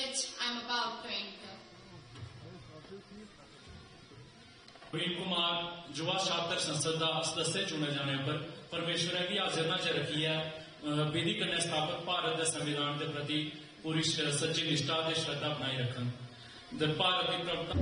which I'm about to enter. ਪ੍ਰੇਮ ਕੁਮਾਰ युवा छात्र संसद का सदस्य चुने जाने पर परमेश्वर की हाजिर च रखी है विधि कन्नै स्थापित भारत के संविधान के प्रति पूरी सच्ची निष्ठा और श्रद्धा बनाई रखन भारत की प्रभुता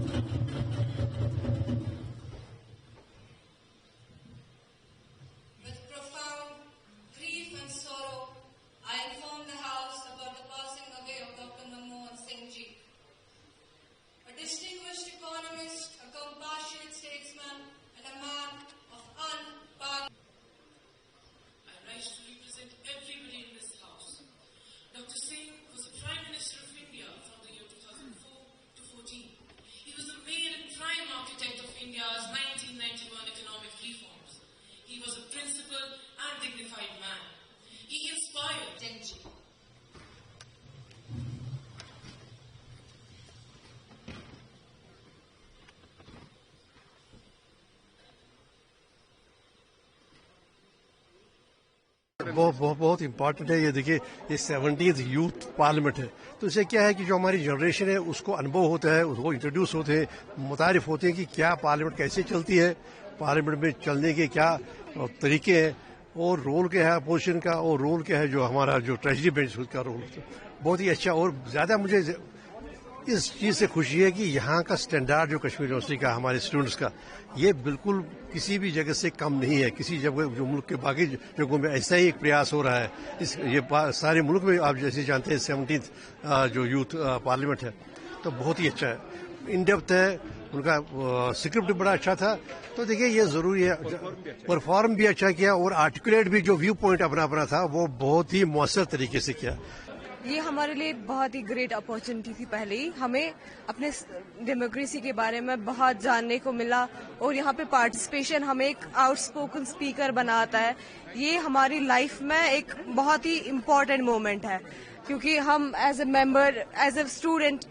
distinguished economist, a compassionate statesman, and a man of unparalleled. I rise to represent everybody in this house. Dr. Singh was the Prime Minister of India from the year 2004 to 14. He was the main and prime architect of India's 1991 economic reforms. He was a principled and dignified man. He inspired Tenji. बहुत important है। ये देखिए ये 70th youth parliament है, तो इससे क्या है कि जो हमारी जनरेशन है उसको अनुभव होता है, उसको इंट्रोड्यूस होते हैं, मुतारिफ होते हैं कि क्या पार्लियामेंट कैसे चलती है, पार्लियामेंट में चलने के क्या तरीके हैं और रोल क्या है अपोजिशन का और रोल क्या है जो हमारा जो ट्रेजरी बेंच का रोल। बहुत ही अच्छा और ज़्यादा मुझे इस चीज़ से खुशी है कि यहाँ का स्टैंडर्ड जो कश्मीर यूनिवर्सिटी का हमारे स्टूडेंट्स का ये बिल्कुल किसी भी जगह से कम नहीं है। किसी जगह जो मुल्क के बाकी जगहों में ऐसा ही एक प्रयास हो रहा है, ये सारे मुल्क में आप जैसे जानते हैं 17th जो यूथ पार्लियामेंट है, तो बहुत ही अच्छा है, इन डेप्थ है, उनका स्क्रिप्ट भी बड़ा अच्छा था। तो देखिए ये ज़रूरी है, परफॉर्म भी अच्छा किया और आर्टिकुलेट भी जो व्यू पॉइंट अपना था वो बहुत ही मौसर तरीके से किया। ये हमारे लिए बहुत ही ग्रेट अपॉर्चुनिटी थी। पहले ही हमें अपने डेमोक्रेसी के बारे में बहुत जानने को मिला और यहाँ पे पार्टिसिपेशन हमें एक आउटस्पोकन स्पीकर बनाता है। ये हमारी लाइफ में एक बहुत ही इम्पोर्टेंट मोमेंट है, क्योंकि हम as a member, as a student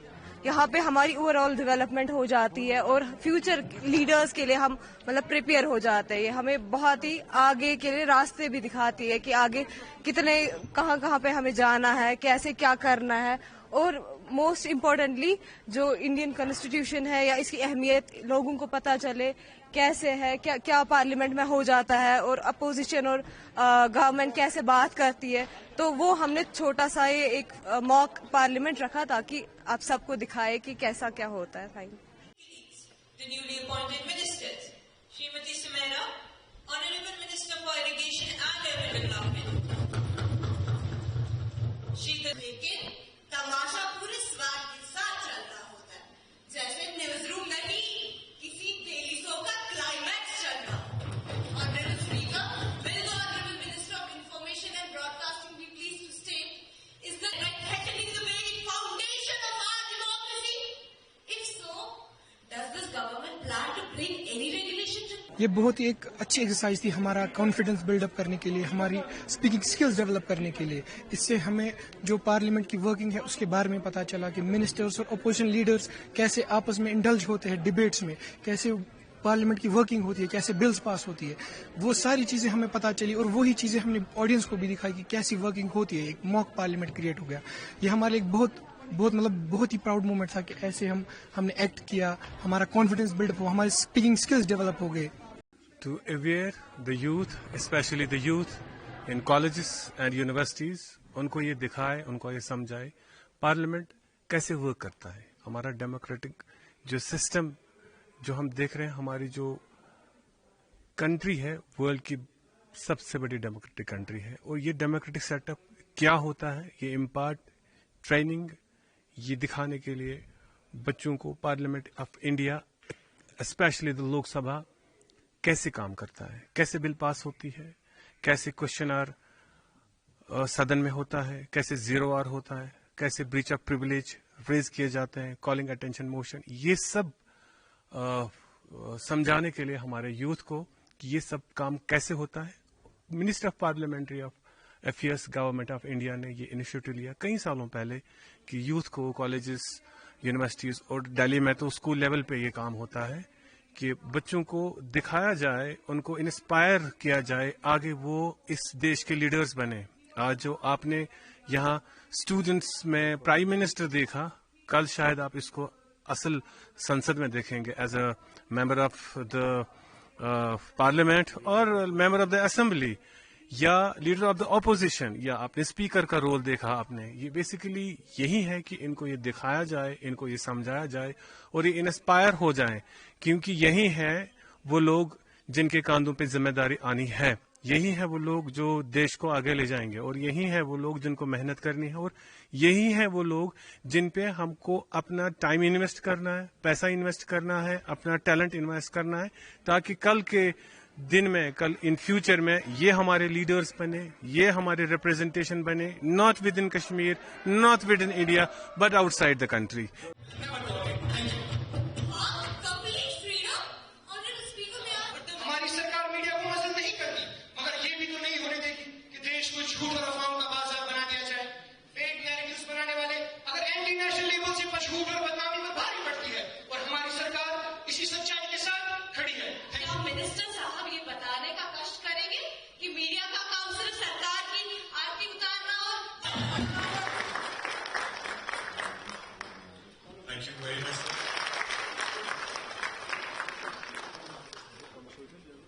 यहाँ पे हमारी ओवरऑल डेवलपमेंट हो जाती है और फ्यूचर लीडर्स के लिए हम मतलब प्रिपेयर हो जाते हैं। ये हमें बहुत ही आगे के लिए रास्ते भी दिखाती है कि आगे कितने कहाँ पे हमें जाना है, कैसे क्या करना है, और मोस्ट इम्पोर्टेंटली जो इंडियन कॉन्स्टिट्यूशन है या इसकी अहमियत लोगों को पता चले कैसे है, क्या पार्लियामेंट में हो जाता है और अपोजिशन और गवर्नमेंट कैसे बात करती है। तो वो हमने छोटा सा ये एक मॉक पार्लियामेंट रखा ताकि आप सबको दिखाए कि कैसा क्या होता है। Thank The newly appointed ministers, Srimati Sumaira, Honorable Minister for Irrigation and Urban Development. लेकिन तमाशा पूरे स्वाद के साथ चल रहा होता है, जैसे न्यूज रूम नहीं किसी डेली शो का क्लाइमैक्स चल रहा। Honorable Speaker, will the Honorable Minister of Information and Broadcasting be pleased to state, is the threatening the very foundation of our democracy? If so, does this government plan to bring any regulation to? ये बहुत ही एक अच्छी exercise थी हमारा confidence buildup करने के लिए, हमारी स्पीकिंग स्किल्स डेवलप करने के लिए। इससे हमें जो पार्लियामेंट की वर्किंग है उसके बारे में पता चला कि मिनिस्टर्स और अपोजिशन लीडर्स कैसे आपस में इंडल्ज होते हैं डिबेट्स में, कैसे पार्लियामेंट की वर्किंग होती है, कैसे बिल्स पास होती है, वो सारी चीजें हमें पता चली और वही चीजें हमने ऑडियंस को भी दिखाई कि कैसी वर्किंग होती है। एक मॉक पार्लियामेंट क्रिएट हो गया। ये हमारे लिए बहुत ही प्राउड मोमेंट था कि ऐसे हमने एक्ट किया, हमारा कॉन्फिडेंस बिल्डअप हुआ, हमारी स्पीकिंग स्किल्स डेवलप हो गए। To aware the youth, especially the youth in colleges and universities, उनको ये दिखाए, उनको ये समझाए पार्लियामेंट कैसे वर्क करता है। हमारा डेमोक्रेटिक जो सिस्टम जो हम देख रहे हैं, हमारी जो कंट्री है वर्ल्ड की सबसे बड़ी डेमोक्रेटिक कंट्री है, और ये डेमोक्रेटिक सेटअप क्या होता है ये इम्पार्ट ट्रेनिंग ये दिखाने के लिए बच्चों को parliament of India specially the Lok Sabha कैसे काम करता है, कैसे बिल पास होती है, कैसे क्वेश्चन आर सदन में होता है, कैसे 0R होता है, कैसे ब्रीच ऑफ प्रिविलेज रेज किए जाते हैं, कॉलिंग अटेंशन मोशन, ये सब समझाने के लिए हमारे यूथ को कि ये सब काम कैसे होता है। Minister of parliamentary of affairs government of India ने ये इनिशिएटिव लिया कई सालों पहले कि यूथ को कॉलेजेस यूनिवर्सिटीज और दिल्ली में तो स्कूल लेवल पे ये काम होता है कि बच्चों को दिखाया जाए, उनको इंस्पायर किया जाए, आगे वो इस देश के लीडर्स बने। आज जो आपने यहाँ स्टूडेंट्स में प्राइम मिनिस्टर देखा, कल शायद आप इसको असल संसद में देखेंगे as a member of the parliament और मेंबर ऑफ द असेंबली या लीडर ऑफ द ऑपोजिशन, या आपने स्पीकर का रोल देखा आपने. ये बेसिकली यही है कि इनको ये दिखाया जाए, इनको ये समझाया जाए और ये इंस्पायर हो जाएं, क्योंकि यही है वो लोग जिनके कांधों पे जिम्मेदारी आनी है. यही है वो लोग जो देश को आगे ले जाएंगे, और यही है वो लोग जिनको मेहनत करनी है, और यही है वो लोग जिन पे हमको अपना टाइम इन्वेस्ट करना है, पैसा इन्वेस्ट करना है, अपना टैलेंट इन्वेस्ट करना है, ताकि कल के दिन में, कल इन फ्यूचर में ये हमारे लीडर्स बने, ये हमारे रिप्रेजेंटेशन बने, not with in Kashmir, not with in India, but outside the country. हमारी सरकार मीडिया को मजल नहीं करती, मगर ये भी तो नहीं होने देगी कि देश को झूठ और अफवाहों का बाजार बना दिया जाए. फेक नैरेटिव्स बनाने वाले अगर एंटी नेशनल लेवल से झूठ और बदनामी पर भारी पड़ती है, और हमारी सरकार इसी सच्चाई के साथ खड़ी है. क्या मिनिस्टर साहब ये बताने का कष्ट करेंगे कि मीडिया का काम सिर्फ सरकार की आरती उतारना और Thank you very much.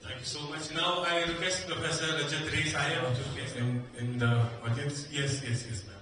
Thank you so much. Now I request Professor Rajat Ray Sahib to please in the audience. Yes, ma'am.